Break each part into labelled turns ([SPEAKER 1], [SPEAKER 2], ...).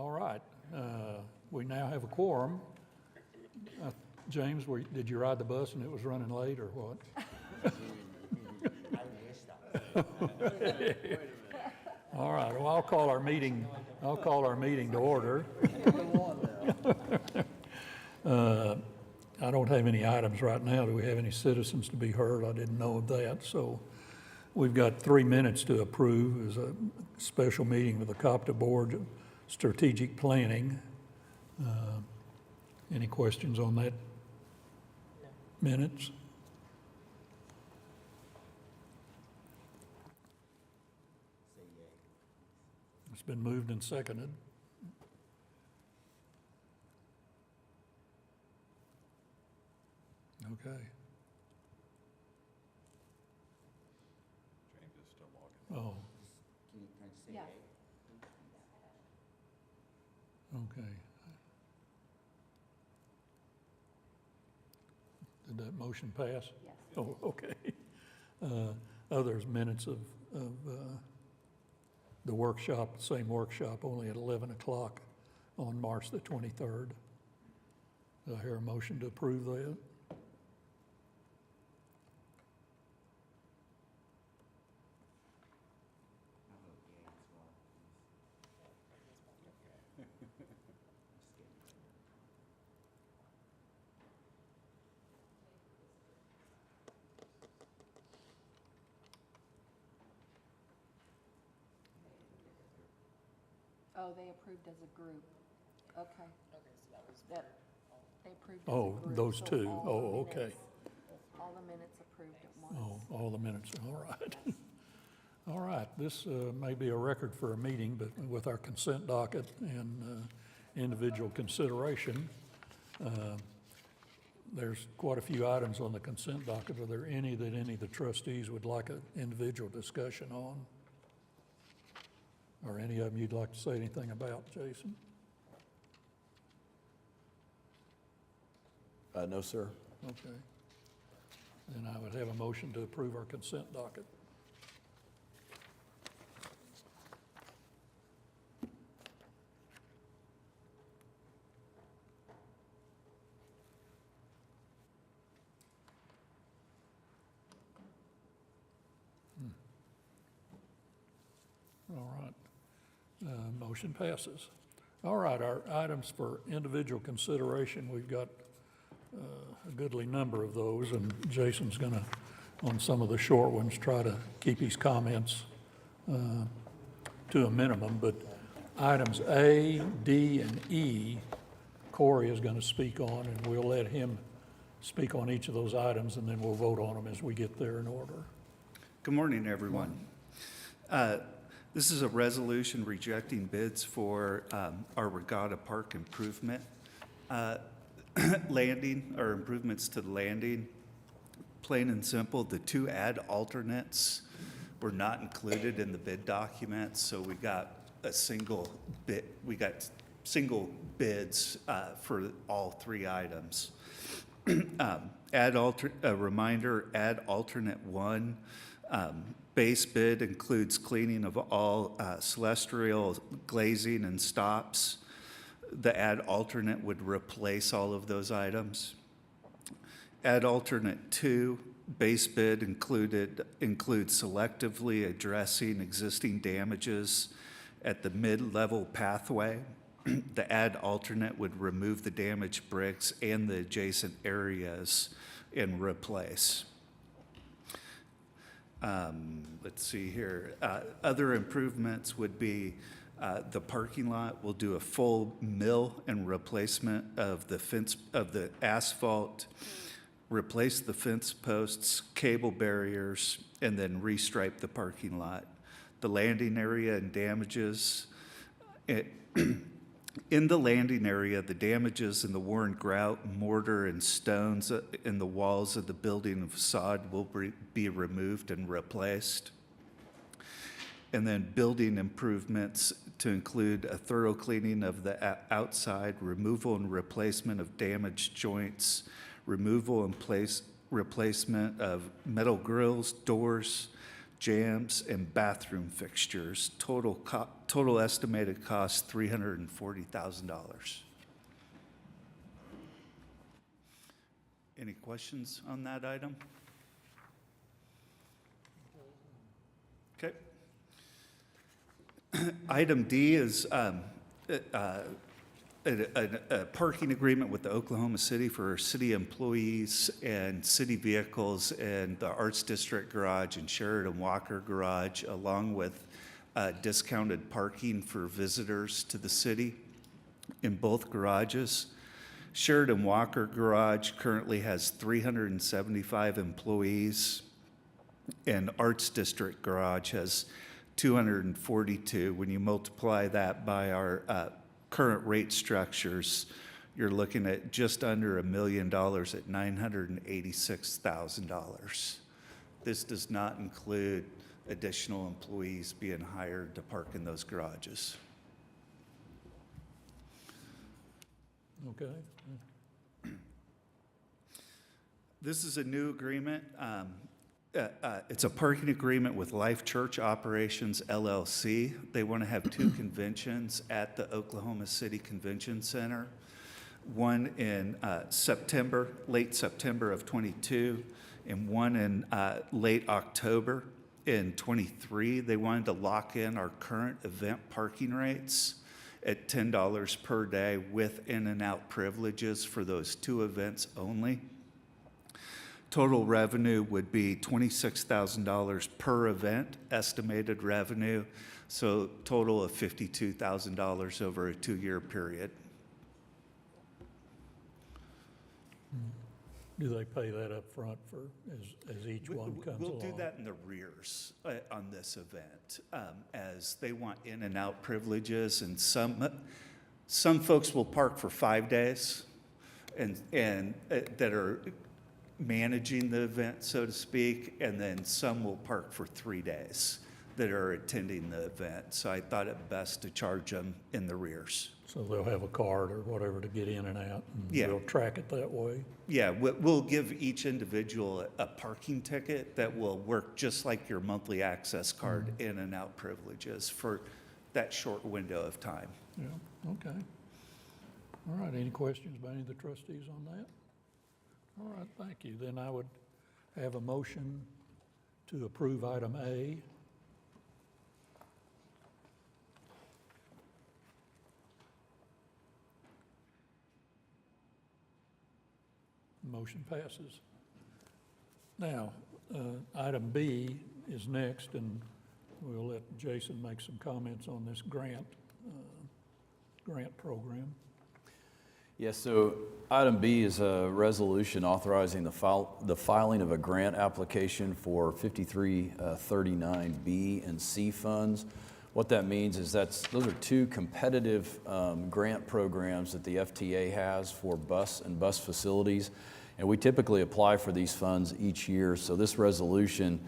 [SPEAKER 1] All right, we now have a quorum. James, did you ride the bus and it was running late or what? All right, well, I'll call our meeting to order. I don't have any items right now. Do we have any citizens to be heard? I didn't know of that. So we've got 3 minutes to approve as a special meeting with the Copta Board of Strategic Planning. Any questions on that? Minutes? It's been moved and seconded. Okay.
[SPEAKER 2] James is still logging.
[SPEAKER 1] Oh,
[SPEAKER 3] Can you say
[SPEAKER 4] Yeah.
[SPEAKER 1] okay. Did that motion pass?
[SPEAKER 4] Yes.
[SPEAKER 1] Oh, okay. Others minutes of the workshop, same workshop, only at 11 o'clock on March the 23rd. Do I hear a motion to approve that?
[SPEAKER 4] Oh, they approved as a group. Okay.
[SPEAKER 5] Okay, so that was
[SPEAKER 4] That, they approved as a
[SPEAKER 1] Oh,
[SPEAKER 4] group.
[SPEAKER 1] those
[SPEAKER 4] so
[SPEAKER 1] two.
[SPEAKER 4] all the
[SPEAKER 1] Oh, okay.
[SPEAKER 4] minutes- All the minutes approved at once.
[SPEAKER 1] Oh, all the minutes, all right. All right, this may be a record for a meeting, but with our consent docket and individual consideration, there's quite a few items on the consent docket. Are there any that any of the trustees would like an individual discussion on? Or any of them you'd like to say anything about, Jason?
[SPEAKER 2] No, sir.
[SPEAKER 1] Okay. Then I would have a motion to approve our consent docket. All right. Motion passes. All right, our items for individual consideration, we've got a goodly number of those, and Jason's going to, on some of the short ones, try to keep his comments to a minimum. But items A, D, and E, Corey is going to speak on, and we'll let him speak on each of those items, and then we'll vote on them as we get there in order.
[SPEAKER 6] Good morning, everyone. This is a resolution rejecting bids for our Regatta Park improvement landing, or improvements to the landing. Plain and simple, the two ad alternates were not included in the bid documents, so we got a single bid. We got single bids for all three items. A reminder, add alternate one. Base bid includes cleaning of all celestial glazing and stops. The add alternate would replace all of those items. Add alternate 2, base bid includes selectively addressing existing damages at the mid-level pathway. The add alternate would remove the damaged bricks and the adjacent areas and replace. Let's see here. Other improvements would be the parking lot. We'll do a full mill and replacement of the fence, of the asphalt, replace the fence posts, cable barriers, and then restripe the parking lot. The landing area and damages. In the landing area, the damages in the worn grout, mortar, and stones in the walls of the building and facade will be removed and replaced. And then building improvements to include a thorough cleaning of the outside, removal and replacement of damaged joints, removal and replacement of metal grills, doors, jams, and bathroom fixtures. Total estimated cost $340,000. Any questions on that item? Okay. Item D is a parking agreement with the Oklahoma City for city employees and city vehicles in the Arts District Garage and Sheridan Walker Garage, along with discounted parking for visitors to the city in both garages. Sheridan Walker Garage currently has 375 employees, and Arts District Garage has 242. When you multiply that by our current rate structures, you're looking at just under $1 million at $986,000. This does not include additional employees being hired to park in those garages.
[SPEAKER 1] Okay.
[SPEAKER 6] This is a new agreement. It's a parking agreement with Life Church Operations, LLC. They want to have two conventions at the Oklahoma City Convention Center, one in late September of '22, and one in late October in '23. They wanted to lock in our current event parking rates at $10 per day with in and out privileges for those two events only. Total revenue would be $26,000 per event, estimated revenue, so total of $52,000 over a 2-year period.
[SPEAKER 1] Do they pay that up front for, as each one comes along?
[SPEAKER 6] We'll do that in the rears on this event, as they want in and out privileges, and some folks will park for 5 days and that are managing the event, so to speak, and then some will park for 3 days that are attending the event. So I thought it best to charge them in the rears.
[SPEAKER 1] So they'll have a card or whatever to get in and out, and
[SPEAKER 6] Yeah.
[SPEAKER 1] we'll track it that way?
[SPEAKER 6] Yeah, we'll give each individual a parking ticket that will work just like your monthly access card in and out privileges for that short window of time.
[SPEAKER 1] Yeah, okay. All right, any questions by any of the trustees on that? All right, thank you. Then I would have a motion to approve item A. Motion passes. Now, item B is next, and we'll let Jason make some comments on this grant program.
[SPEAKER 2] Yes, so item B is a resolution authorizing the filing of a grant application for 5339B and C funds. What that means is those are two competitive grant programs that the FTA has for bus and bus facilities, and we typically apply for these funds each year. So this resolution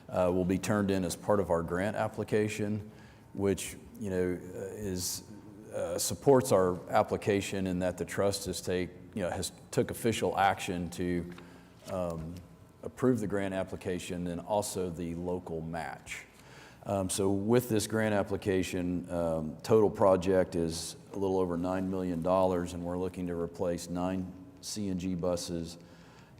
[SPEAKER 2] will be turned in as part of our grant application, which supports our application in that the trust has took official action to approve the grant application and also the local match. So with this grant application, total project is a little over $9 million, and we're looking to replace 9 CNG buses,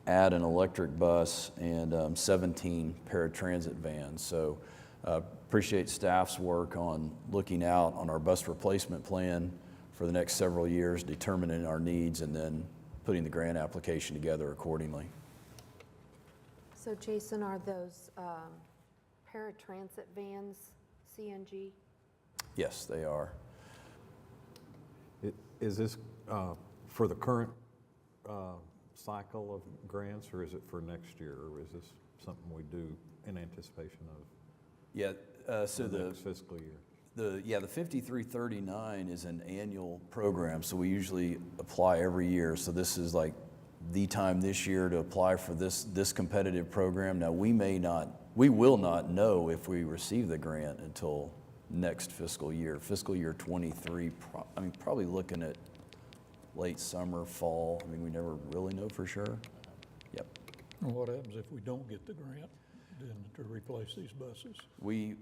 [SPEAKER 2] add an electric bus, and 17 paratransit vans. So appreciate staff's work on looking out on our bus replacement plan for the next several years, determining our needs, and then putting the grant application together accordingly.
[SPEAKER 4] So Jason, are those paratransit vans CNG?
[SPEAKER 2] Yes, they are.
[SPEAKER 3] Is this for the current cycle of grants, or is it for next year, or is this something we do in anticipation of
[SPEAKER 2] Yeah, so
[SPEAKER 3] the next fiscal year?
[SPEAKER 2] The 5339 is an annual program, so we usually apply every year. So this is like the time this year to apply for this competitive program. Now we will not know if we receive the grant until next fiscal year 23. Probably looking at late summer, fall. We never really know for sure. Yep.
[SPEAKER 1] And what happens if we don't get the grant? to replace these buses?
[SPEAKER 2] We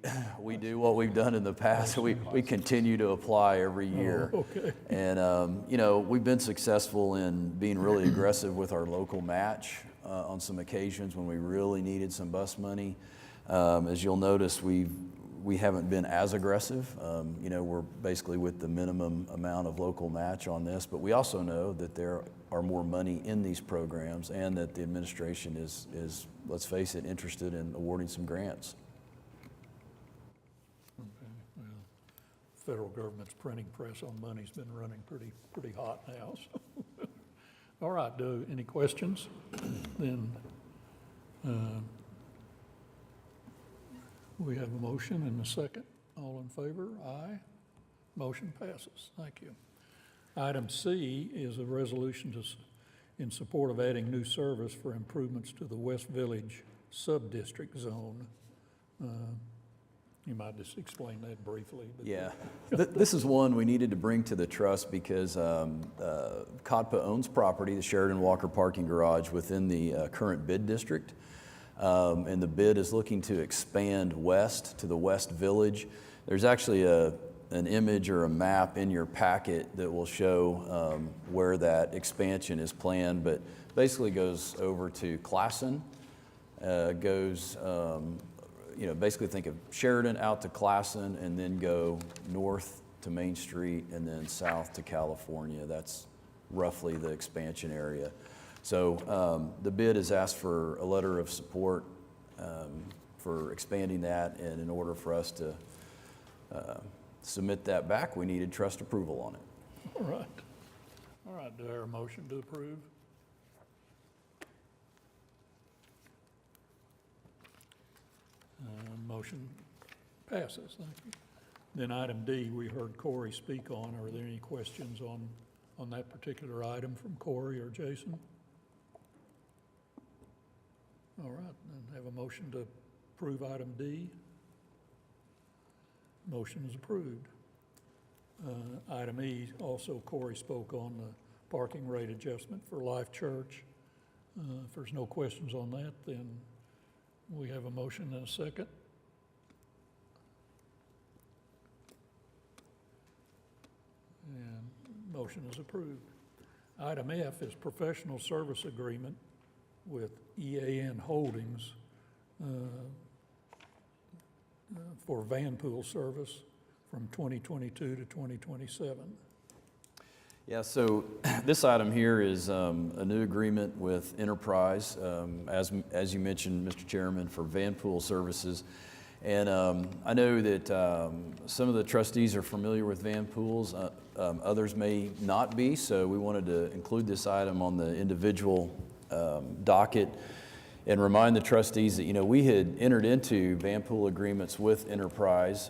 [SPEAKER 2] do what we've done in the past. We continue to apply every year.
[SPEAKER 1] Oh, okay.
[SPEAKER 2] And, you know, we've been successful in being really aggressive with our local match on some occasions when we really needed some bus money. As you'll notice, we haven't been as aggressive. You know, we're basically with the minimum amount of local match on this, but we also know that there are more money in these programs and that the administration is, let's face it, interested in awarding some grants.
[SPEAKER 1] Okay, well, federal government's printing press on money's been running pretty hot now, so. All right, any questions? Then, we have a motion and a second. All in favor? Aye. Motion passes. Thank you. Item C is a resolution in support of adding new service for improvements to the West Village Sub-District Zone. You might just explain that briefly. But
[SPEAKER 2] Yeah, this is one we needed to bring to the trust because CODPA owns property, the Sheridan Walker Parking Garage, within the current bid district. And the bid is looking to expand west to the West Village. There's actually an image or a map in your packet that will show where that expansion is planned, but basically goes over to Classen, goes, you know, basically think of Sheridan out to Classen and then go north to Main Street and then south to California. That's roughly the expansion area. So the bid has asked for a letter of support for expanding that, and in order for us to submit that back, we needed trust approval on it.
[SPEAKER 1] All right, do I hear a motion to approve? Motion passes, thank you. Then item D, we heard Corey speak on. Are there any questions on that particular item from Corey or Jason? All right, then have a motion to approve item D. Motion is approved. Item E, also Corey spoke on the parking rate adjustment for Life Church. If there's no questions on that, then we have a motion and a second. And motion is approved. Item F is professional service agreement with EAN Holdings for van pool service from 2022 to 2027.
[SPEAKER 2] Yeah, so this item here is a new agreement with Enterprise, as you mentioned, Mr. Chairman, for van pool services. And I know that some of the trustees are familiar with van pools, others may not be, so we wanted to include this item on the individual docket and remind the trustees that, you know, we had entered into van pool agreements with Enterprise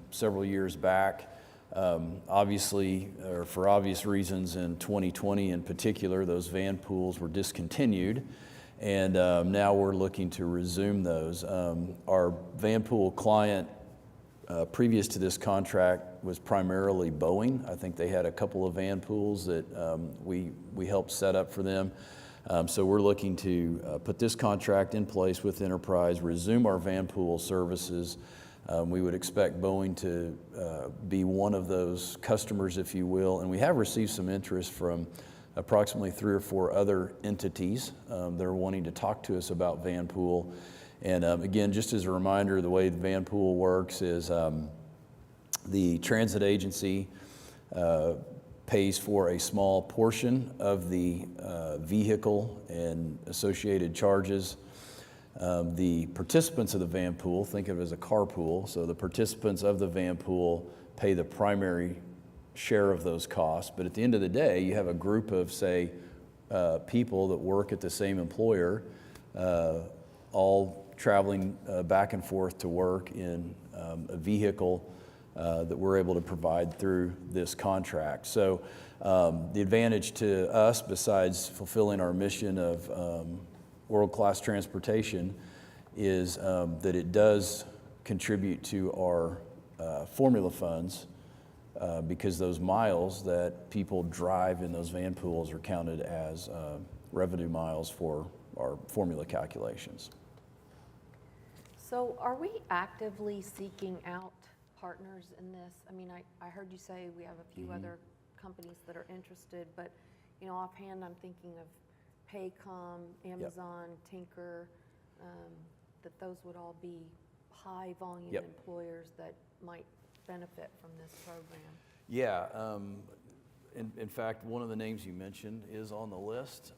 [SPEAKER 2] several years back. Obviously, or for obvious reasons, in 2020 in particular, those van pools were discontinued, and now we're looking to resume those. Our van pool client previous to this contract was primarily Boeing. I think they had a couple of van pools that we helped set up for them. So we're looking to put this contract in place with Enterprise, resume our van pool services. We would expect Boeing to be one of those customers, if you will, and we have received some interest from approximately 3 or 4 other entities that are wanting to talk to us about van pool. And again, just as a reminder, the way the van pool works is the transit agency pays for a small portion of the vehicle and associated charges. The participants of the van pool, think of it as a carpool, so the participants of the van pool pay the primary share of those costs, but at the end of the day, you have a group of, say, people that work at the same employer, all traveling back and forth to work in a vehicle that we're able to provide through this contract. So the advantage to us, besides fulfilling our mission of world-class transportation, is that it does contribute to our formula funds because those miles that people drive in those van pools are counted as revenue miles for our formula calculations.
[SPEAKER 4] So are we actively seeking out partners in this? I mean, I heard you say we have a few other companies that are interested, but, you know, offhand, I'm thinking of Paycom, Amazon, Tinker, that those would all be high-volume
[SPEAKER 2] Yep.
[SPEAKER 4] employers that might benefit from this program.
[SPEAKER 2] Yeah, in fact, one of the names you mentioned is on the list.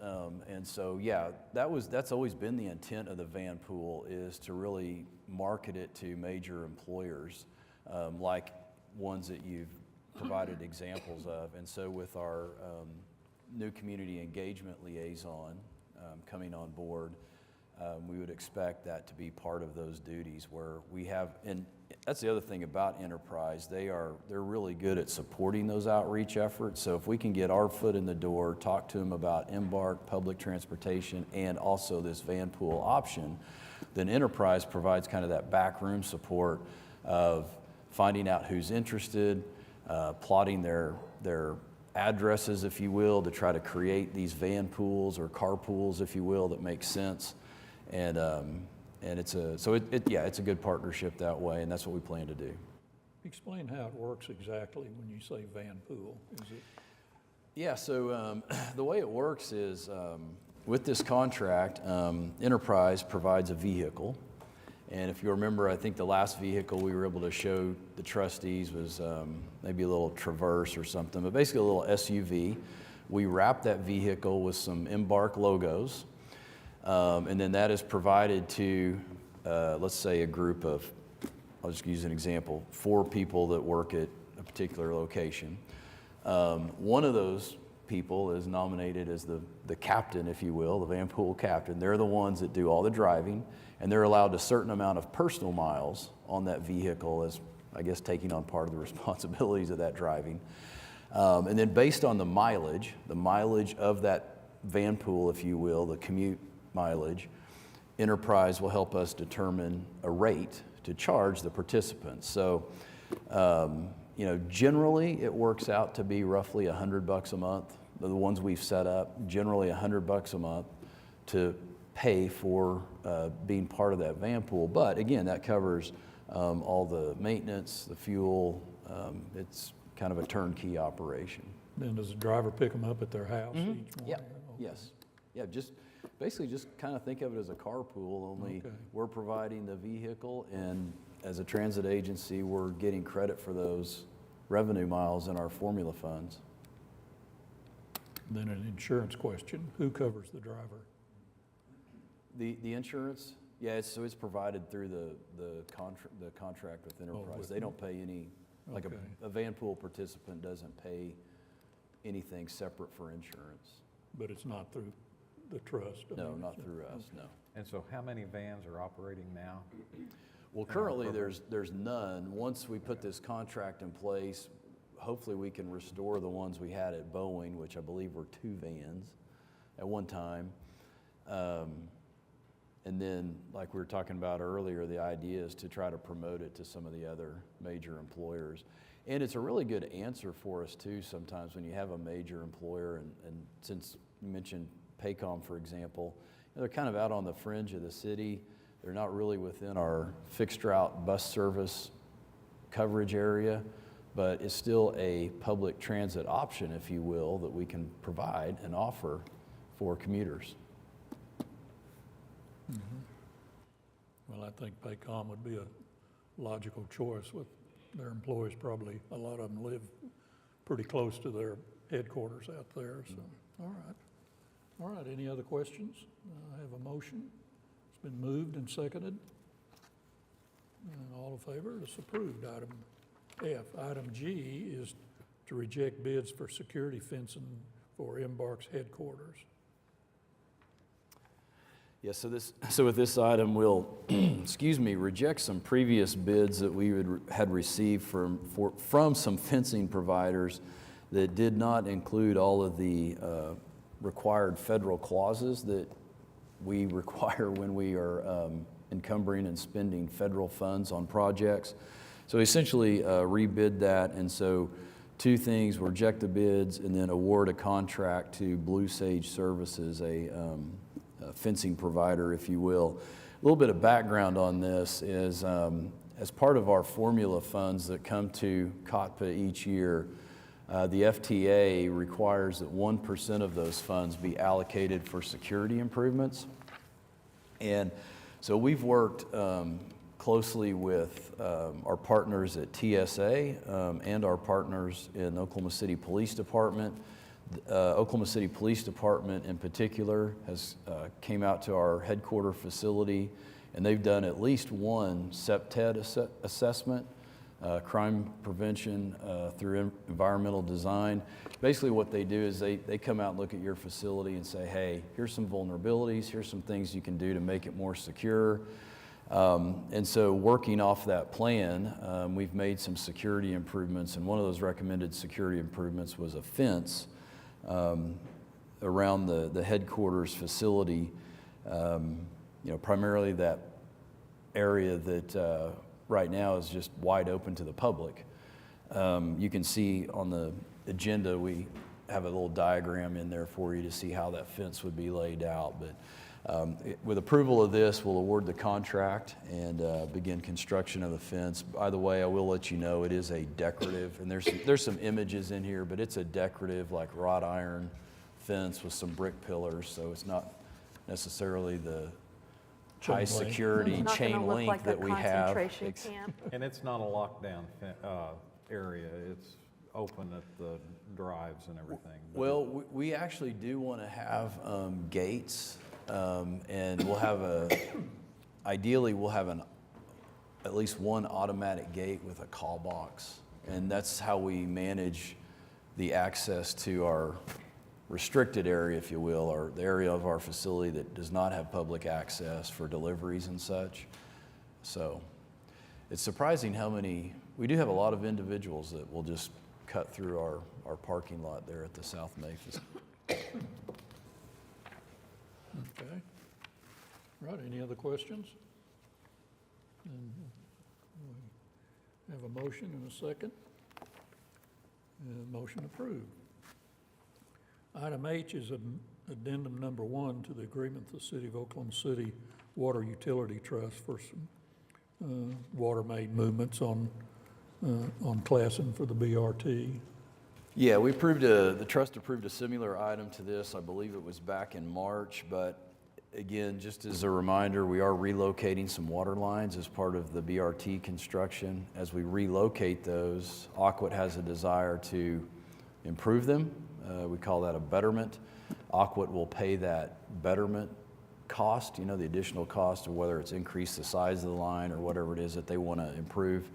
[SPEAKER 2] And so, yeah, that's always been the intent of the van pool, is to really market it to major employers, like ones that you've provided examples of. And so with our new community engagement liaison coming on board, we would expect that to be part of those duties where we have, and that's the other thing about Enterprise, they're really good at supporting those outreach efforts. So if we can get our foot in the door, talk to them about Embark, public transportation, and also this van pool option, then Enterprise provides kind of that backroom support of finding out who's interested, plotting their addresses, if you will, to try to create these van pools or car pools, if you will, that make sense. And it's a good partnership that way, and that's what we plan to do.
[SPEAKER 1] Explain how it works exactly when you say van pool. Is it?
[SPEAKER 2] Yeah, so the way it works is with this contract, Enterprise provides a vehicle. And if you remember, I think the last vehicle we were able to show the trustees was maybe a little Traverse or something, but basically a little SUV. We wrap that vehicle with some Embark logos, and then that is provided to, let's say, a group of, I'll just use an example, 4 people that work at a particular location. One of those people is nominated as the captain, if you will, the van pool captain. They're the ones that do all the driving, and they're allowed a certain amount of personal miles on that vehicle as, I guess, taking on part of the responsibilities of that driving. And then based on the mileage of that van pool, if you will, the commute mileage, Enterprise will help us determine a rate to charge the participants. So, generally it works out to be roughly $100 a month. The ones we've set up, generally $100 a month to pay for being part of that van pool. But again, that covers all the maintenance, the fuel. It's kind of a turnkey operation.
[SPEAKER 1] Then does the driver pick them up at their house each morning?
[SPEAKER 2] Yep.
[SPEAKER 1] Okay.
[SPEAKER 2] Yes. Yeah, just kind of think of it as a carpool, only
[SPEAKER 1] Okay.
[SPEAKER 2] we're providing the vehicle, and as a transit agency, we're getting credit for those revenue miles in our formula funds.
[SPEAKER 1] Then an insurance question, who covers the driver?
[SPEAKER 2] The insurance, yeah, it's provided through the contract with Enterprise.
[SPEAKER 1] with
[SPEAKER 2] They don't pay any, like
[SPEAKER 1] Okay.
[SPEAKER 2] a van pool participant doesn't pay anything separate for insurance.
[SPEAKER 1] But it's not through the trust? I
[SPEAKER 2] No,
[SPEAKER 1] mean,
[SPEAKER 2] not
[SPEAKER 1] it's-
[SPEAKER 2] through us, no.
[SPEAKER 3] And so how many vans are operating now?
[SPEAKER 2] Well, currently, there's none. Once we put this contract in place, hopefully we can restore the ones we had at Boeing, which I believe were 2 vans at one time. And then, like we were talking about earlier, the idea is to try to promote it to some of the other major employers. And it's a really good answer for us, too, sometimes when you have a major employer, and since you mentioned Paycom, for example, they're kind of out on the fringe of the city. They're not really within our fixed route bus service coverage area, but it's still a public transit option, if you will, that we can provide and offer for commuters.
[SPEAKER 1] Well, I think Paycom would be a logical choice with their employees. Probably a lot of them live pretty close to their headquarters out there, so, all right. All right, any other questions? I have a motion. It's been moved and seconded. And all in favor, it's approved. Item F. Item G is to reject bids for security fencing for Embark's headquarters.
[SPEAKER 2] Yeah, so with this item, we'll, reject some previous bids that we had received from some fencing providers that did not include all of the required federal clauses that we require when we are encumbering and spending federal funds on projects. So essentially rebid that, and so 2 things: reject the bids and then award a contract to Blue Sage Services, a fencing provider, if you will. little bit of background on this is as part of our formula funds that come to COTPA each year, the FTA requires that 1% of those funds be allocated for security improvements. And so we've worked closely with our partners at TSA and our partners in Oklahoma City Police Department. Oklahoma City Police Department in particular has came out to our headquarter facility, and they've done at least one CPTED assessment, crime prevention through environmental design. Basically what they do is they come out and look at your facility and say, hey, here's some vulnerabilities, here's some things you can do to make it more secure. And so working off that plan, we've made some security improvements, and one of those recommended security improvements was a fence around the headquarters facility, primarily that area that right now is just wide open to the public. You can see on the agenda, we have a little diagram in there for you to see how that fence would be laid out. But with approval of this, we'll award the contract and begin construction of the fence. By the way, I will let you know it is a decorative, and there's some images in here, but it's a decorative, like wrought iron fence with some brick pillars, so it's not necessarily the high security
[SPEAKER 4] It's not gonna
[SPEAKER 2] chain
[SPEAKER 4] look
[SPEAKER 2] link
[SPEAKER 4] like a
[SPEAKER 2] that we have.
[SPEAKER 4] concentration camp.
[SPEAKER 3] And it's not a lockdown area, it's open at the drives and everything. but-
[SPEAKER 2] Well, we actually do want to have gates, and we'll have ideally we'll have at least one automatic gate with a call box, and that's how we manage the access to our restricted area, if you will, or the area of our facility that does not have public access for deliveries and such. So it's surprising how many, we do have a lot of individuals that will just cut through our parking lot there at the South Memphis.
[SPEAKER 1] Okay. Right, any other questions? And we have a motion and a second. Motion approved. Item H is addendum number 1 to the agreement with the City of Oklahoma City Water Utility Trust for some water main movements on Classen for the BRT.
[SPEAKER 2] Yeah, the trust approved a similar item to this. I believe it was back in March, but again, just as a reminder, we are relocating some water lines as part of the BRT construction. As we relocate those, Aquit has a desire to improve them. We call that a betterment. Aquit will pay that betterment cost, the additional cost of whether it's increased the size of the line or whatever it is that they want to improve.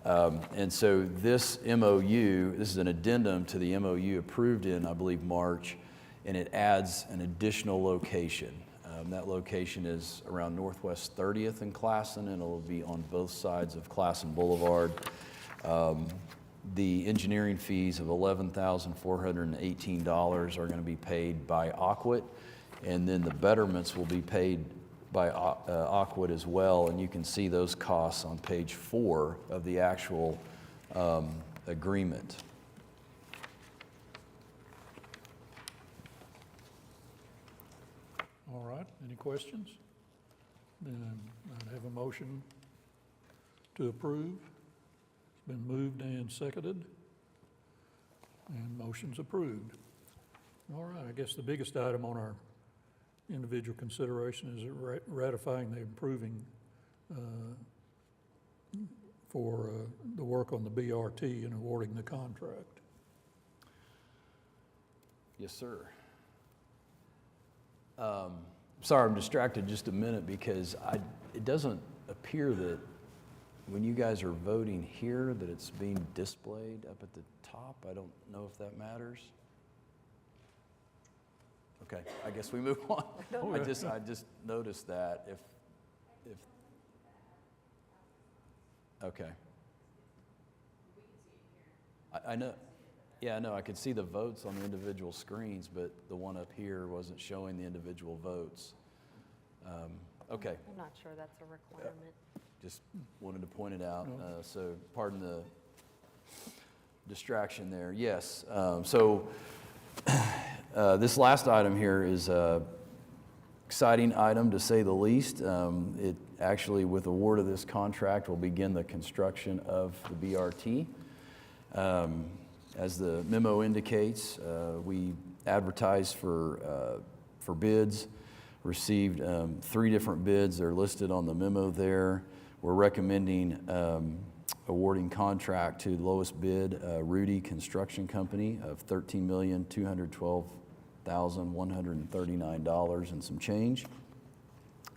[SPEAKER 2] And so this MOU, this is an addendum to the MOU approved in, I believe, March, and it adds an additional location. That location is around Northwest 30th and Classen, and it'll be on both sides of Classen Boulevard. The engineering fees of $11,418 are going to be paid by Aquit, and then the betterments will be paid by Aquit as well, and you can see those costs on page 4 of the actual agreement.
[SPEAKER 1] All right, any questions? Then I'd have a motion to approve. It's been moved and seconded, and motion's approved. All right, I guess the biggest item on our individual consideration is ratifying the improving for the work on the BRT and awarding the contract.
[SPEAKER 2] Yes, sir. Sorry, I'm distracted just a minute because it doesn't appear that when you guys are voting here that it's being displayed up at the top. I don't know if that matters. Okay, I guess we move on. I just noticed that if okay. I know. Yeah, I know. I could see the votes on the individual screens, but the one up here wasn't showing the individual votes. Okay.
[SPEAKER 4] I'm not sure that's a requirement.
[SPEAKER 2] Just wanted to point it out. So pardon the distraction there. Yes. So this last item here is exciting item to say the least. It actually, with award of this contract, will begin the construction of the BRT. As the memo indicates, we advertised for bids, received 3 different bids. They're listed on the memo there. We're recommending awarding contract to the lowest bid, Rudy Construction Company, of $13,212,139 and some change.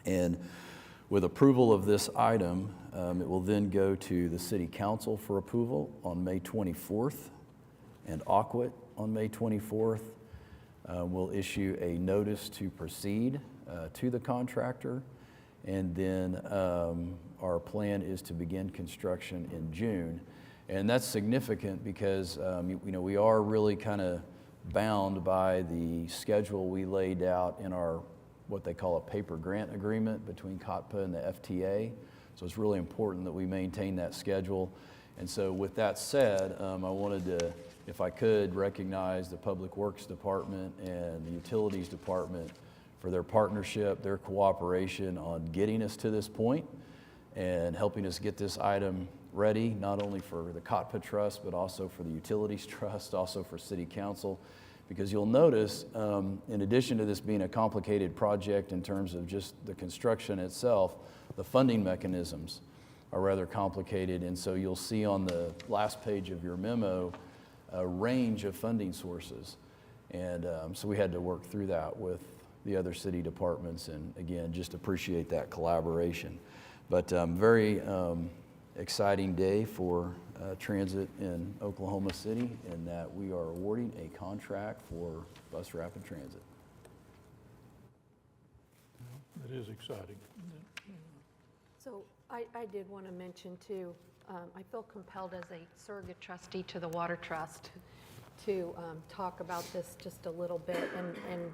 [SPEAKER 2] And with approval of this item, it will then go to the City Council for approval on May 24th, and AQUIT on May 24th. We'll issue a notice to proceed to the contractor, and then our plan is to begin construction in June. And that's significant because we are really kind of bound by the schedule we laid out in our what they call a paper grant agreement between COTPA and the FTA. So it's really important that we maintain that schedule. And so with that said, I wanted to, if I could, recognize the Public Works Department and the Utilities Department for their partnership, their cooperation on getting us to this point and helping us get this item ready, not only for the COTPA Trust, but also for the Utilities Trust, also for City Council. Because you'll notice, in addition to this being a complicated project in terms of just the construction itself, the funding mechanisms are rather complicated. And so you'll see on the last page of your memo a range of funding sources. And so we had to work through that with the other city departments, and again, just appreciate that collaboration. But very exciting day for transit in Oklahoma City, in that we are awarding a contract for bus rapid transit.
[SPEAKER 1] It is exciting.
[SPEAKER 4] So I did want to mention too, I feel compelled as a surrogate trustee to the Water Trust to talk about this just a little bit, and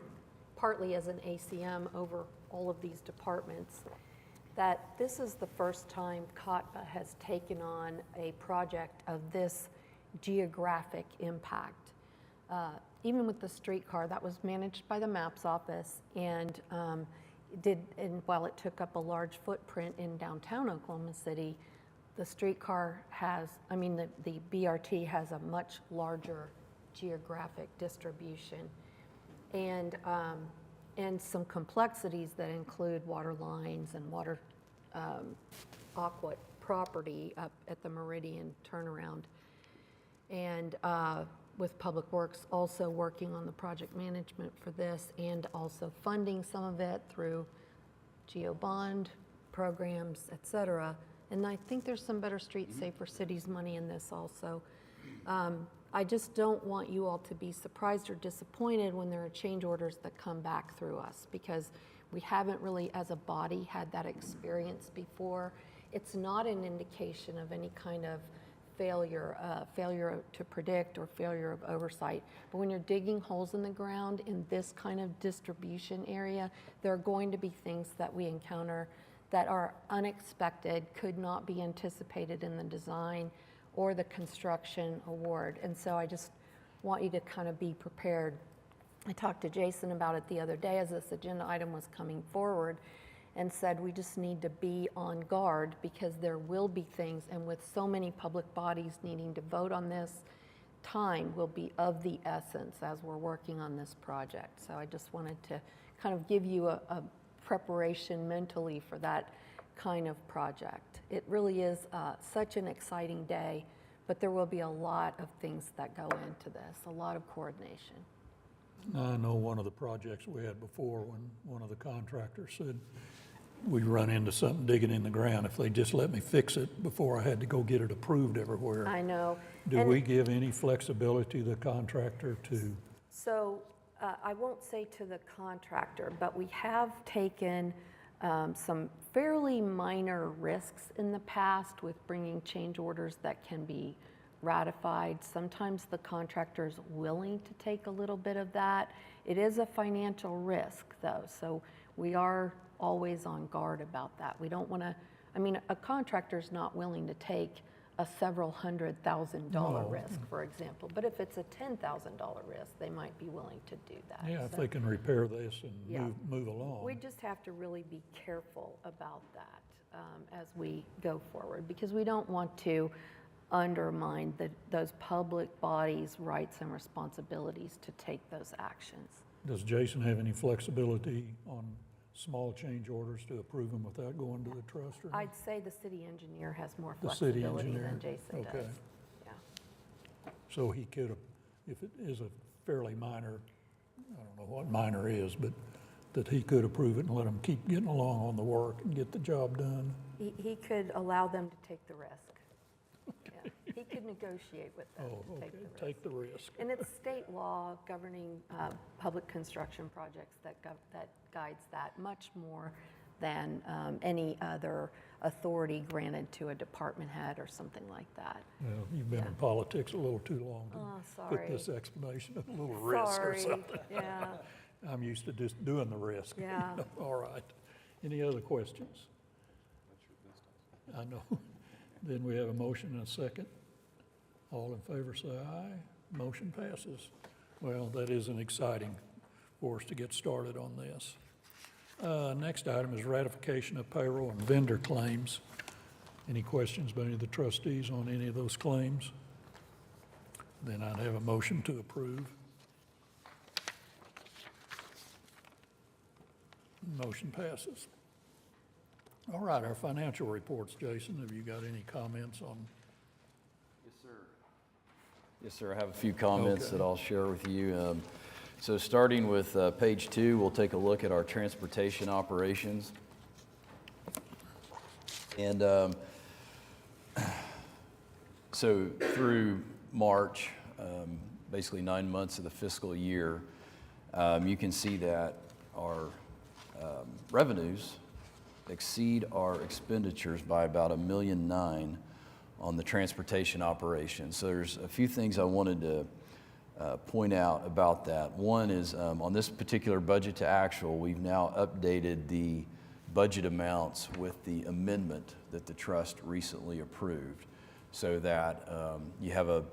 [SPEAKER 4] partly as an ACM over all of these departments, that this is the first time COTPA has taken on a project of this geographic impact. Even with the streetcar, that was managed by the MAPS office, and while it took up a large footprint in downtown Oklahoma City, the streetcar has, the BRT has a much larger geographic distribution, and some complexities that include water lines and water aqua property up at the Meridian turnaround. And with Public Works also working on the project management for this, and also funding some of it through GEO bond programs, et cetera. And I think there's some Better Streets, Safer Cities money in this also. I just don't want you all to be surprised or disappointed when there are change orders that come back through us, because we haven't really, as a body, had that experience before. It's not an indication of any kind of failure to predict or failure of oversight. But when you're digging holes in the ground in this kind of distribution area, there are going to be things that we encounter that are unexpected, could not be anticipated in the design or the construction award. And so I just want you to kind of be prepared. I talked to Jason about it the other day as this agenda item was coming forward, and said we just need to be on guard, because there will be things, and with so many public bodies needing to vote on this, time will be of the essence as we're working on this project. So I just wanted to kind of give you a preparation mentally for that kind of project. It really is such an exciting day, but there will be a lot of things that go into this, a lot of coordination.
[SPEAKER 1] I know one of the projects we had before, when one of the contractors said, we run into something digging in the ground, if they just let me fix it before I had to go get it approved everywhere.
[SPEAKER 4] I know.
[SPEAKER 1] Do we give any flexibility to the contractor to?
[SPEAKER 4] So I won't say to the contractor, but we have taken some fairly minor risks in the past with bringing change orders that can be ratified. Sometimes the contractor's willing to take a little bit of that. It is a financial risk though, so we are always on guard about that. We don't want to, a contractor's not willing to take a several $100,000
[SPEAKER 1] No.
[SPEAKER 4] risk, for example. But if it's a $10,000 risk, they might be willing to do that.
[SPEAKER 1] Yeah, if
[SPEAKER 4] So
[SPEAKER 1] they can repair this and
[SPEAKER 4] Yeah.
[SPEAKER 1] move along.
[SPEAKER 4] we just have to really be careful about that as we go forward, because we don't want to undermine those public bodies' rights and responsibilities to take those actions.
[SPEAKER 1] Does Jason have any flexibility on small change orders to approve them without going to the trust? Or
[SPEAKER 4] I'd say the city engineer has more
[SPEAKER 1] The city
[SPEAKER 4] flexibility
[SPEAKER 1] engineer,
[SPEAKER 4] than Jason does.
[SPEAKER 1] okay.
[SPEAKER 4] Yeah.
[SPEAKER 1] So he could, if it is a fairly minor, I don't know what minor is, but that he could approve it and let them keep getting along on the work and get the job done?
[SPEAKER 4] He could allow them to take the risk. Yeah. He could negotiate with them
[SPEAKER 1] Oh,
[SPEAKER 4] to
[SPEAKER 1] okay,
[SPEAKER 4] take the risk.
[SPEAKER 1] take the risk.
[SPEAKER 4] And it's state law governing public construction projects that guides that much more than any other authority granted to a department head or something like that.
[SPEAKER 1] Well, you've been
[SPEAKER 4] Yeah.
[SPEAKER 1] in politics a little too long
[SPEAKER 4] Oh,
[SPEAKER 1] to put
[SPEAKER 4] sorry.
[SPEAKER 1] this explanation of a little risk or
[SPEAKER 4] Sorry,
[SPEAKER 1] something.
[SPEAKER 4] yeah,
[SPEAKER 1] I'm used to just doing the risk.
[SPEAKER 4] Yeah.
[SPEAKER 1] All right. Any other questions? I know. Then we have a motion and a second. All in favor say aye. Motion passes. Well, that isn't exciting for us to get started on this. Next item is ratification of payroll and vendor claims. Any questions by any of the trustees on any of those claims? Then I'd have a motion to approve. Motion passes. All right, our financial reports, Jason, have you got any comments on?
[SPEAKER 2] Yes, sir. Yes, sir, I have a few comments
[SPEAKER 1] Okay.
[SPEAKER 2] that I'll share with you. So starting with page 2, we'll take a look at our transportation operations. And so through March, basically 9 months of the fiscal year, you can see that our revenues exceed our expenditures by about $1.9 million on the transportation operation. So there's a few things I wanted to point out about that. One is on this particular budget to actual, we've now updated the budget amounts with the amendment that the trust recently approved, so that you have a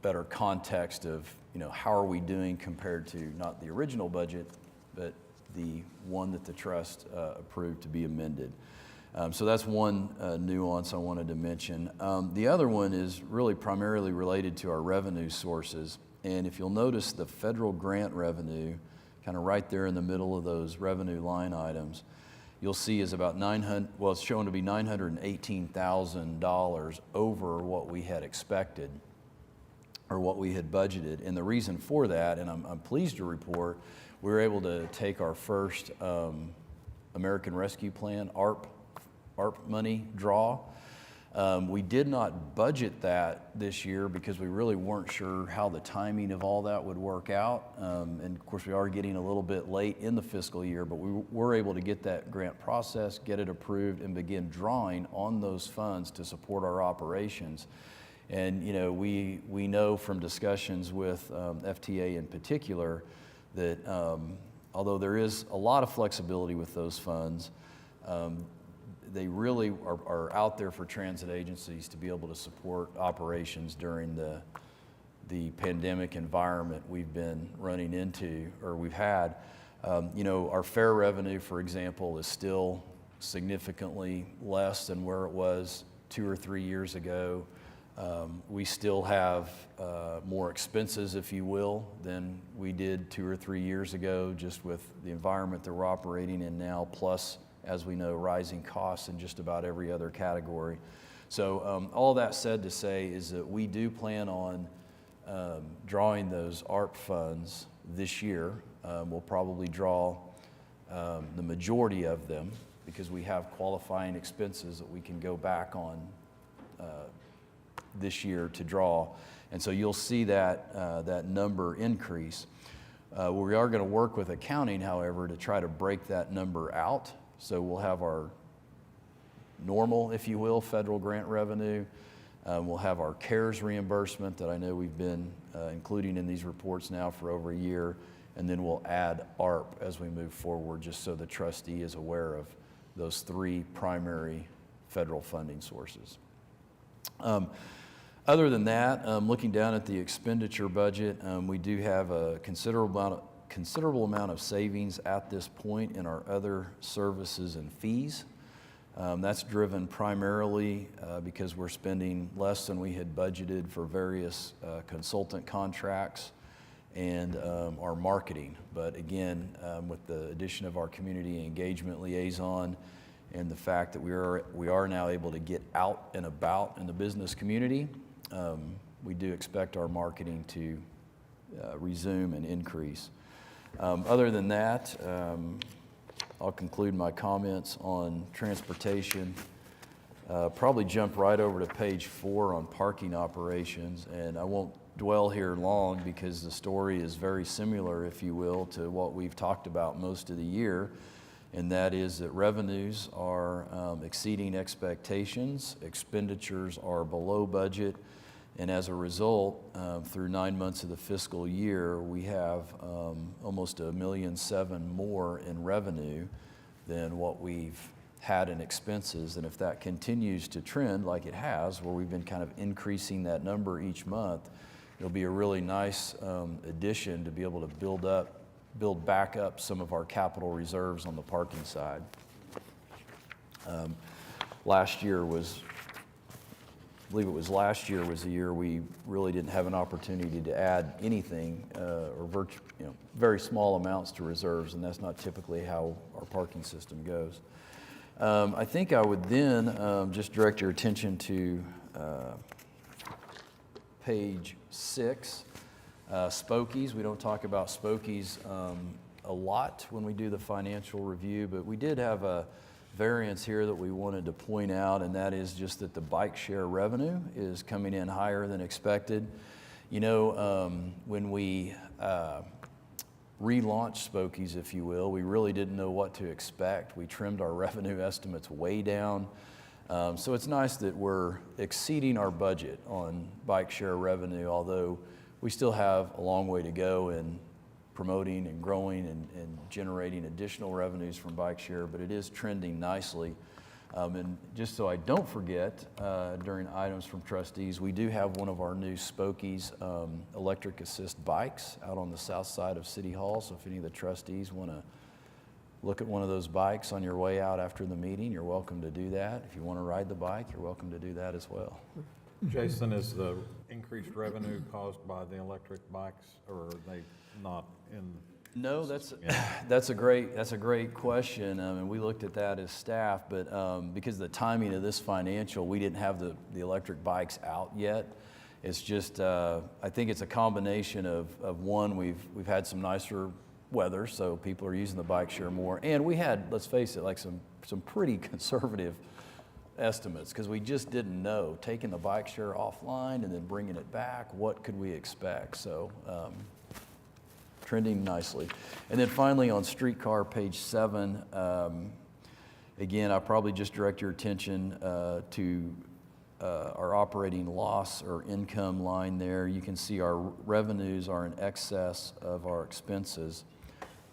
[SPEAKER 2] better context of, how are we doing compared to not the original budget, but the one that the trust approved to be amended. So that's one nuance I wanted to mention. The other one is really primarily related to our revenue sources. And if you'll notice, the federal grant revenue, kind of right there in the middle of those revenue line items, you'll see is about it's shown to be $918,000 over what we had expected or what we had budgeted. And the reason for that, and I'm pleased to report, we were able to take our first American Rescue Plan, ARP money draw. We did not budget that this year because we really weren't sure how the timing of all that would work out. And of course, we are getting a little bit late in the fiscal year, but we were able to get that grant process, get it approved, and begin drawing on those funds to support our operations. And we know from discussions with FTA in particular that although there is a lot of flexibility with those funds, they really are out there for transit agencies to be able to support operations during the pandemic environment we've been running into, or we've had. Our fare revenue, for example, is still significantly less than where it was 2 or 3 years ago. We still have more expenses, if you will, than we did 2 or 3 years ago, just with the environment that we're operating in now, plus, as we know, rising costs in just about every other category. So all that said to say is that we do plan on drawing those ARP funds this year. We'll probably draw the majority of them because we have qualifying expenses that we can go back on this year to draw. And so you'll see that number increase. We are going to work with accounting, however, to try to break that number out. So we'll have our normal, if you will, federal grant revenue. We'll have our CARES reimbursement that I know we've been including in these reports now for over a year. And then we'll add ARP as we move forward, just so the trustee is aware of those 3 primary federal funding sources. Other than that, looking down at the expenditure budget, we do have a considerable amount of savings at this point in our other services and fees. That's driven primarily because we're spending less than we had budgeted for various consultant contracts and our marketing. But again, with the addition of our community engagement liaison and the fact that we are now able to get out and about in the business community, we do expect our marketing to resume and increase. Other than that, I'll conclude my comments on transportation. Probably jump right over to page 4 on parking operations, and I won't dwell here long because the story is very similar, if you will, to what we've talked about most of the year, and that is that revenues are exceeding expectations, expenditures are below budget, and as a result, through 9 months of the fiscal year, we have almost $1.7 million more in revenue than what we've had in expenses. And if that continues to trend like it has, where we've been kind of increasing that number each month, it'll be a really nice addition to be able to build back up some of our capital reserves on the parking side. Last year was the year we really didn't have an opportunity to add anything or very small amounts to reserves, and that's not typically how our parking system goes. I think I would then just direct your attention to page 6, Spokies. We don't talk about Spokies a lot when we do the financial review, but we did have a variance here that we wanted to point out, and that is just that the bike share revenue is coming in higher than expected. You know, when we relaunched Spokies, if you will, we really didn't know what to expect. We trimmed our revenue estimates way down. So it's nice that we're exceeding our budget on bike share revenue, although we still have a long way to go in promoting and growing and generating additional revenues from bike share, but it is trending nicely. And just so I don't forget, during items from trustees, we do have one of our new Spokies electric assist bikes out on the south side of City Hall. So if any of the trustees want to look at one of those bikes on your way out after the meeting, you're welcome to do that. If you want to ride the bike, you're welcome to do that as well.
[SPEAKER 3] Jason, is the increased revenue caused by the electric bikes, or are they not in?
[SPEAKER 2] No, that's a great question, and we looked at that as staff, but because of the timing of this financial, we didn't have the electric bikes out yet. It's just I think it's a combination of one, we've had some nicer weather, so people are using the bike share more, and we had, let's face it, like some pretty conservative estimates, because we just didn't know, taking the bike share offline and then bringing it back, what could we expect? So trending nicely. And then finally on Streetcar, page 7, again, I'll probably just direct your attention to our operating loss or income line there. You can see our revenues are in excess of our expenses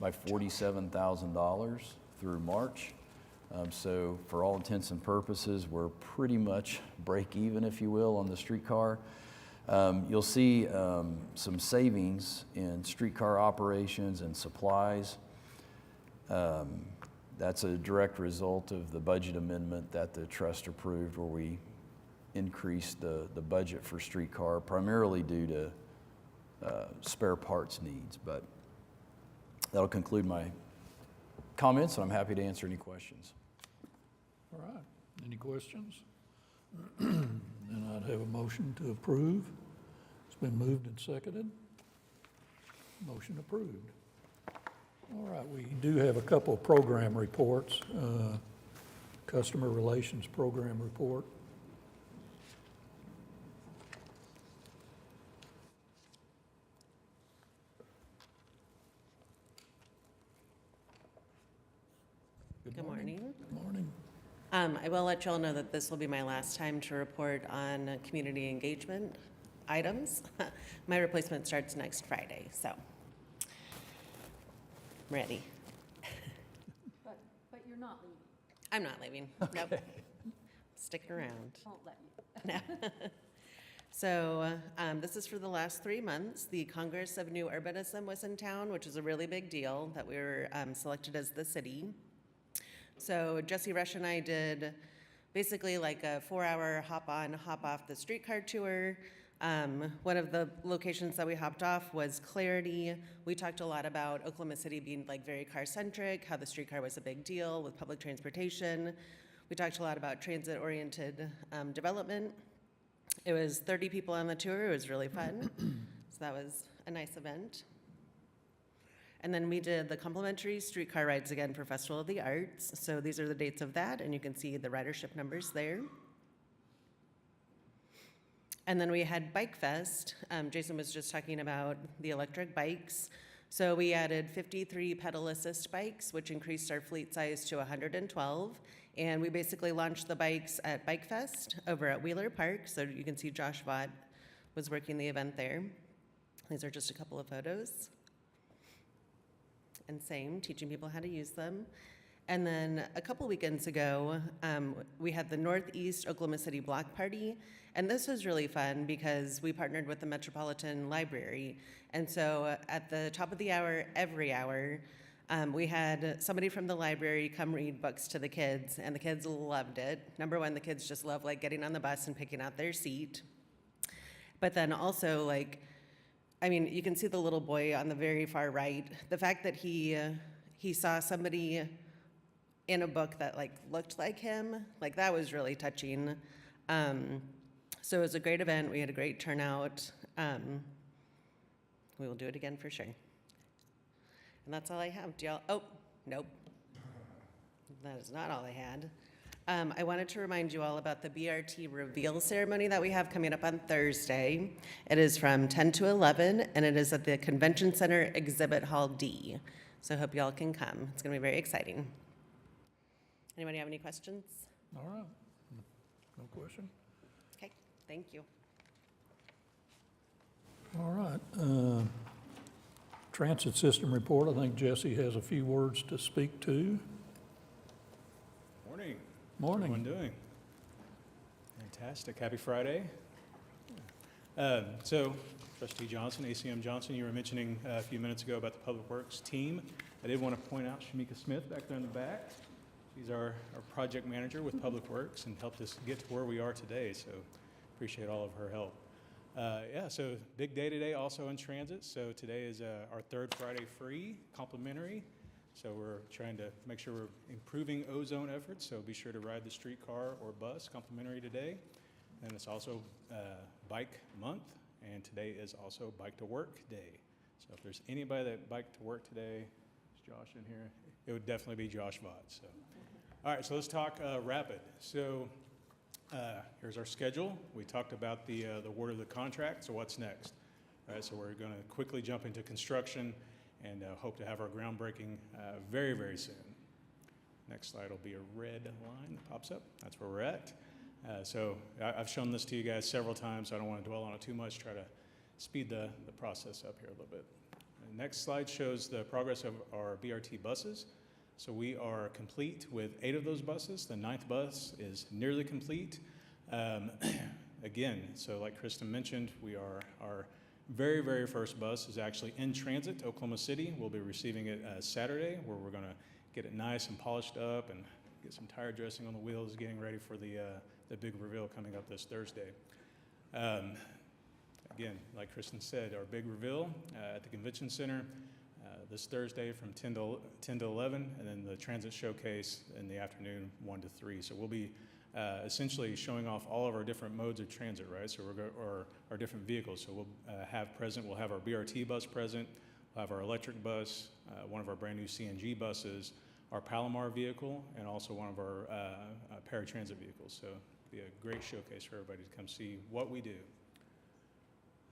[SPEAKER 2] by $47,000 through March. So for all intents and purposes, we're pretty much break even, if you will, on the streetcar. You'll see some savings in streetcar operations and supplies. That's a direct result of the budget amendment that the trust approved, where we increased the budget for streetcar, primarily due to spare parts needs. But that'll conclude my comments, and I'm happy to answer any questions.
[SPEAKER 1] All right, any questions? Then I'd have a motion to approve. It's been moved and seconded. Motion approved. All right, we do have a couple of program reports. Customer Relations Program Report.
[SPEAKER 5] Good morning.
[SPEAKER 1] Good morning.
[SPEAKER 5] I will let you all know that this will be my last time to report on community engagement items. My replacement starts next Friday, so I'm ready.
[SPEAKER 4] But you're not leaving.
[SPEAKER 5] I'm not leaving. Nope. sticking around.
[SPEAKER 4] Won't let you.
[SPEAKER 5] So this is for the last 3 months. The Congress of New Urbanism was in town, which is a really big deal that we were selected as the city. So Jesse Rush and I did basically like a 4-hour hop on, hop off the streetcar tour. One of the locations that we hopped off was Clarity. We talked a lot about Oklahoma City being like very car-centric, how the streetcar was a big deal with public transportation. We talked a lot about transit-oriented development. It was 30 people on the tour. It was really fun. So that was a nice event. And then we did the complimentary streetcar rides again for Festival of the Arts. So these are the dates of that, and you can see the ridership numbers there. And then we had Bike Fest. Jason was just talking about the electric bikes. So we added 53 pedal assist bikes, which increased our fleet size to 112. And we basically launched the bikes at Bike Fest over at Wheeler Park. So you can see Josh Vaught was working the event there. These are just a couple of photos. And same, teaching people how to use them. And then a couple weekends ago, we had the Northeast Oklahoma City Block Party. And this was really fun because we partnered with the Metropolitan Library. And so at the top of the hour, every hour, we had somebody from the library come read books to the kids, and the kids loved it. Number one, the kids just love like getting on the bus and picking out their seat. But then also like, I mean, you can see the little boy on the very far right. The fact that he saw somebody in a book that like looked like him, like that was really touching. So it was a great event. We had a great turnout. We will do it again for sure. And that's all I have. Do y'all, oh, nope. That is not all I had. I wanted to remind you all about the Brt Reveal Ceremony that we have coming up on Thursday. It is from 10 to 11, and it is at the Convention Center Exhibit Hall D. So I hope y'all can come. It's going to be very exciting. Anybody have any questions?
[SPEAKER 1] All right. No question?
[SPEAKER 5] Okay, thank you.
[SPEAKER 1] All right. Transit system report. I think Jesse has a few words to speak to.
[SPEAKER 7] Morning.
[SPEAKER 1] Morning.
[SPEAKER 7] How's everyone doing? Fantastic. Happy Friday. So, Trustee Johnson, ACM Johnson, you were mentioning a few minutes ago about the Public Works team. I did want to point out Shamika Smith back there in the back. She's our project manager with Public Works and helped us get to where we are today, so appreciate all of her help. Yeah, so big day today also in transit. So today is our third Friday free, complimentary. So we're trying to make sure we're improving ozone efforts. So be sure to ride the streetcar or bus complimentary today. And it's also bike month. And today is also bike to work day. So if there's anybody that bike to work today, is Josh in here? It would definitely be Josh Vaught. So, all right, so let's talk rapid. So here's our schedule. We talked about the award of the contract, so what's next? All right, so we're going to quickly jump into construction and hope to have our groundbreaking very, very soon. Next slide will be a red line that pops up. That's where we're at. So I've shown this to you guys several times, so I don't want to dwell on it too much, try to speed the process up here a little bit. The next slide shows the progress of our BRT buses. So we are complete with 8 of those buses. The 9th bus is nearly complete. Again, so like Kristen mentioned, our very, very first bus is actually in transit to Oklahoma City. We'll be receiving it Saturday, where we're going to get it nice and polished up and get some tire dressing on the wheels, getting ready for the big reveal coming up this Thursday. Again, like Kristen said, our big reveal at the Convention Center this Thursday from 10 to 11, and then the transit showcase in the afternoon, 1 to 3. So we'll be essentially showing off all of our different modes of transit, right? So or our different vehicles. So we'll we'll have our BRT bus present, we'll have our electric bus, one of our brand new CNG buses, our Palomar vehicle, and also one of our paratransit vehicles. So it'll be a great showcase for everybody to come see what we do.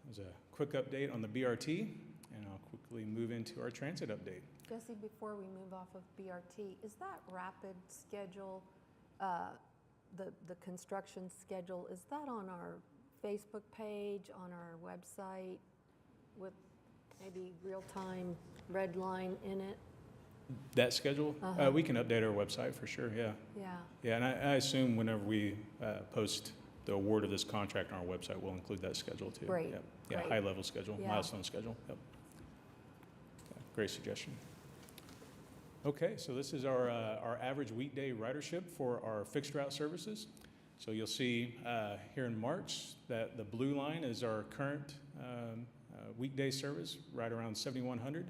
[SPEAKER 7] There's a quick update on the BRT, and I'll quickly move into our transit update.
[SPEAKER 4] Jesse, before we move off of BRT, is that rapid schedule, the construction schedule, is that on our Facebook page, on our website, with maybe real-time red line in it?
[SPEAKER 7] That schedule? We can update our website for sure, yeah.
[SPEAKER 4] Yeah.
[SPEAKER 7] Yeah, and I assume whenever we post the award of this contract on our website, we'll include that schedule too.
[SPEAKER 4] Great,
[SPEAKER 7] Yep. Yeah,
[SPEAKER 4] great.
[SPEAKER 7] high-level schedule,
[SPEAKER 4] Yeah.
[SPEAKER 7] milestone schedule, yep. Yeah, great suggestion. Okay, so this is our average weekday ridership for our fixed route services. So you'll see here in March that the blue line is our current weekday service, right around 7,100.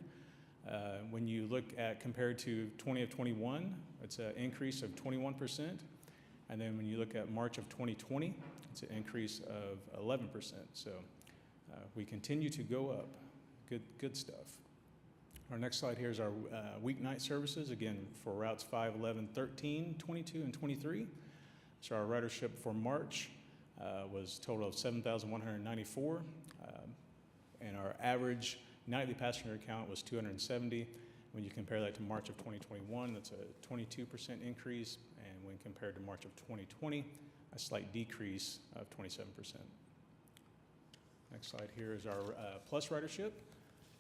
[SPEAKER 7] When you look at compared to 20 of 21, it's an increase of 21%. And then when you look at March of 2020, it's an increase of 11%. So we continue to go up. Good stuff. Our next slide here is our weeknight services, again, for routes 5, 11, 13, 22, and 23. So our ridership for March was a total of 7,194, and our average nightly passenger count was 270. When you compare that to March of 2021, that's a 22% increase, and when compared to March of 2020, a slight decrease of 27%. Next slide here is our plus ridership.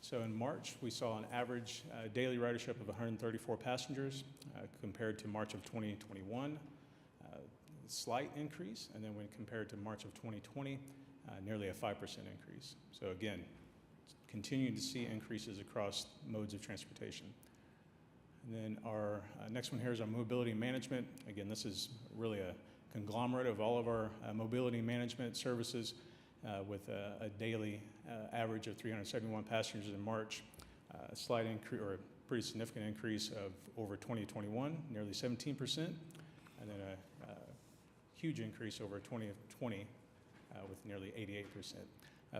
[SPEAKER 7] So in March, we saw an average daily ridership of 134 passengers compared to March of 2021, slight increase, and then when compared to March of 2020, nearly a 5% increase. So again, continuing to see increases across modes of transportation. And then our next one here is our mobility management. Again, this is really a conglomerate of all of our mobility management services with a daily average of 371 passengers in March, a slight increase or a pretty significant increase of over 2021, nearly 17%, and then a huge increase over 2020 with nearly 88%.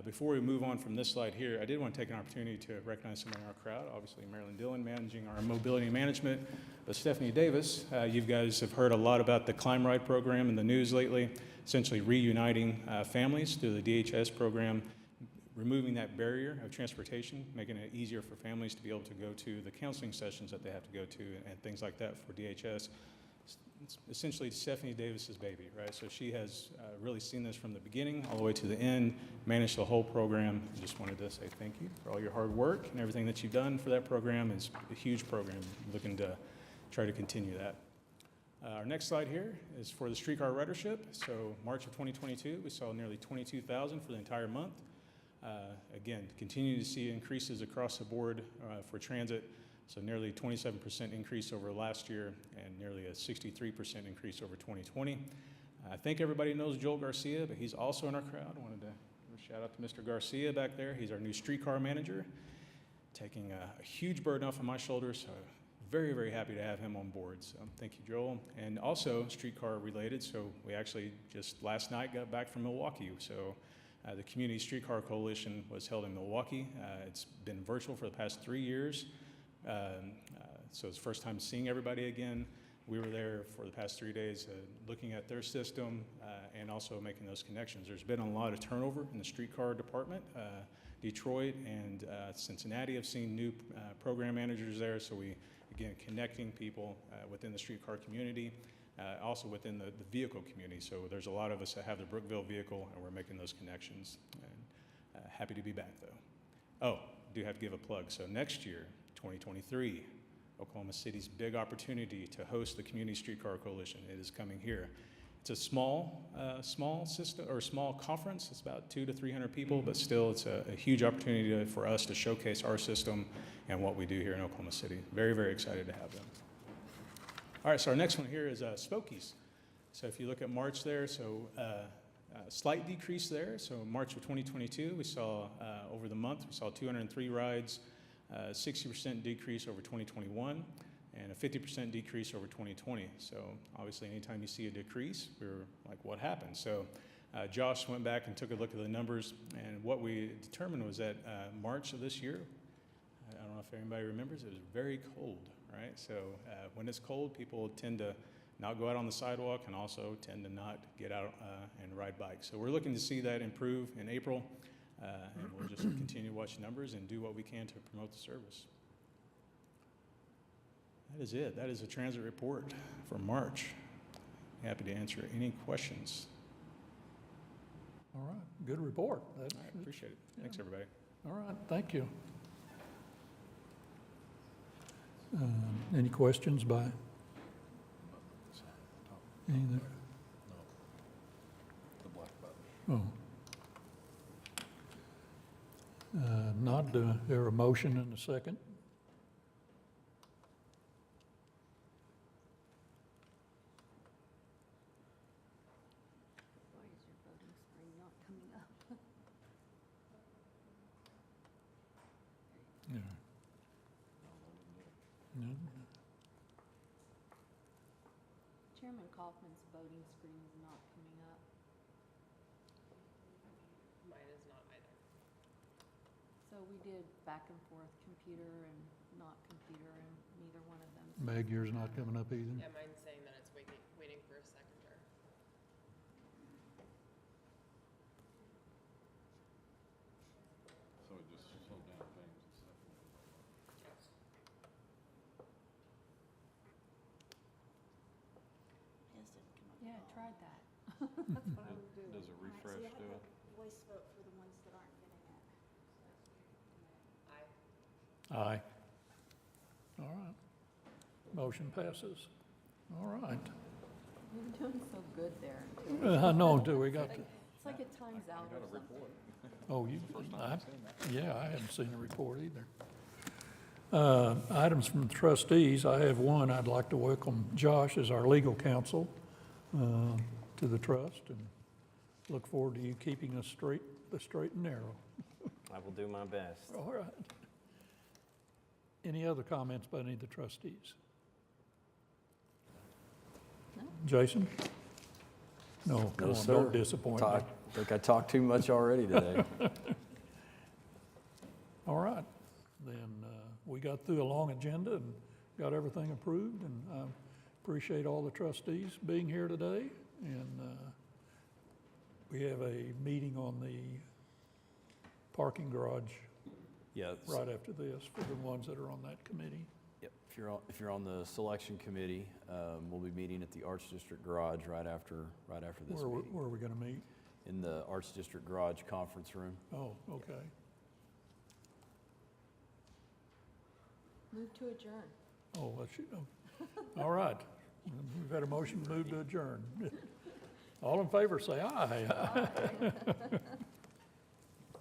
[SPEAKER 7] Before we move on from this slide here, I did want to take an opportunity to recognize someone in our crowd, obviously Marilyn Dillon managing our mobility management, but Stephanie Davis. You guys have heard a lot about the Climb Ride program in the news lately, essentially reuniting families through the DHS program, removing that barrier of transportation, making it easier for families to be able to go to the counseling sessions that they have to go to and things like that for DHS. It's essentially Stephanie Davis's baby, right? So she has really seen this from the beginning all the way to the end, managed the whole program. I just wanted to say thank you for all your hard work and everything that you've done for that program. It's a huge program. Looking to try to continue that. Our next slide here is for the Streetcar Ridership. So March of 2022, we saw nearly 22,000 for the entire month. Again, continue to see increases across the board for transit. So nearly 27% increase over last year and nearly a 63% increase over 2020. I think everybody knows Joel Garcia, but he's also in our crowd. I wanted to give a shout out to Mr. Garcia back there. He's our new streetcar manager, taking a huge burden off of my shoulders. So very, very happy to have him on board. So thank you, Joel. And also streetcar related. So we actually just last night got back from Milwaukee. So the Community Streetcar Coalition was held in Milwaukee. It's been virtual for the past 3 years. So it's the first time seeing everybody again. We were there for the past 3 days looking at their system and also making those connections. There's been a lot of turnover in the streetcar department. Detroit and Cincinnati have seen new program managers there, so we, again, connecting people within the streetcar community, also within the vehicle community. So there's a lot of us that have the Brookville vehicle, and we're making those connections. And happy to be back, though. Oh, do have to give a plug. So next year, 2023, Oklahoma City's big opportunity to host the Community Streetcar Coalition. It is coming here. It's a small system or small conference. It's about 200 to 300 people, but still, it's a huge opportunity for us to showcase our system and what we do here in Oklahoma City. Very, very excited to have them. All right, so our next one here is Spokies. So if you look at March there, so slight decrease there. So March of 2022, we saw over the month, we saw 203 rides. 60% decrease over 2021 and a 50% decrease over 2020. So obviously anytime you see a decrease, we're like, what happened? So Josh went back and took a look at the numbers, and what we determined was that March of this year, I don't know if anybody remembers, it was very cold, right? So when it's cold, people tend to not go out on the sidewalk and also tend to not get out and ride bikes. So we're looking to see that improve in April. And we'll just continue to watch numbers and do what we can to promote the service. That is it. That is a transit report for March. Happy to answer any questions.
[SPEAKER 1] All right, good report.
[SPEAKER 7] All right, appreciate it. Thanks, everybody.
[SPEAKER 1] All right, thank you. Any questions by either? Oh. Not, there a motion and a second?
[SPEAKER 4] Why is your voting screen not coming up?
[SPEAKER 1] Yeah. No.
[SPEAKER 4] Chairman Kaufman's voting screen is not coming up.
[SPEAKER 8] Mine is not either.
[SPEAKER 4] So we did back and forth, computer and not computer, and neither one of them.
[SPEAKER 1] Meg, yours not coming up either?
[SPEAKER 8] Yeah, mine's saying that it's waiting for a seconder.
[SPEAKER 3] So it just slowed down things and stuff.
[SPEAKER 4] Yeah, I tried that. That's what I was doing.
[SPEAKER 3] Does a refresh do it?
[SPEAKER 9] Voice vote for the ones that aren't getting it.
[SPEAKER 1] Aye. All right. Motion passes. All right.
[SPEAKER 4] You're doing so good there.
[SPEAKER 1] I know, until we got to,
[SPEAKER 4] It's like it times out or something.
[SPEAKER 1] oh, yeah, I hadn't seen a report either. Items from the trustees, I have one. I'd like to welcome Josh as our legal counsel to the trust, and look forward to you keeping us straight and narrow.
[SPEAKER 10] I will do my best.
[SPEAKER 1] All right. Any other comments by any of the trustees?
[SPEAKER 4] No.
[SPEAKER 1] Jason? No, come
[SPEAKER 2] No,
[SPEAKER 1] on,
[SPEAKER 2] sir.
[SPEAKER 1] don't disappoint me.
[SPEAKER 2] I think I talked too much already today.
[SPEAKER 1] All right, then we got through a long agenda and got everything approved, and I appreciate all the trustees being here today. And we have a meeting on the parking garage
[SPEAKER 2] Yeah.
[SPEAKER 1] right after this for the ones that are on that committee.
[SPEAKER 2] Yep. If you're on the selection committee, we'll be meeting at the Arts District Garage right after this meeting.
[SPEAKER 1] Where are we going to meet?
[SPEAKER 2] In the Arts District Garage conference room.
[SPEAKER 1] Oh, okay.
[SPEAKER 4] Move to adjourn.
[SPEAKER 1] Oh, let's, all right. We've had a motion to move to adjourn. All in favor, say aye.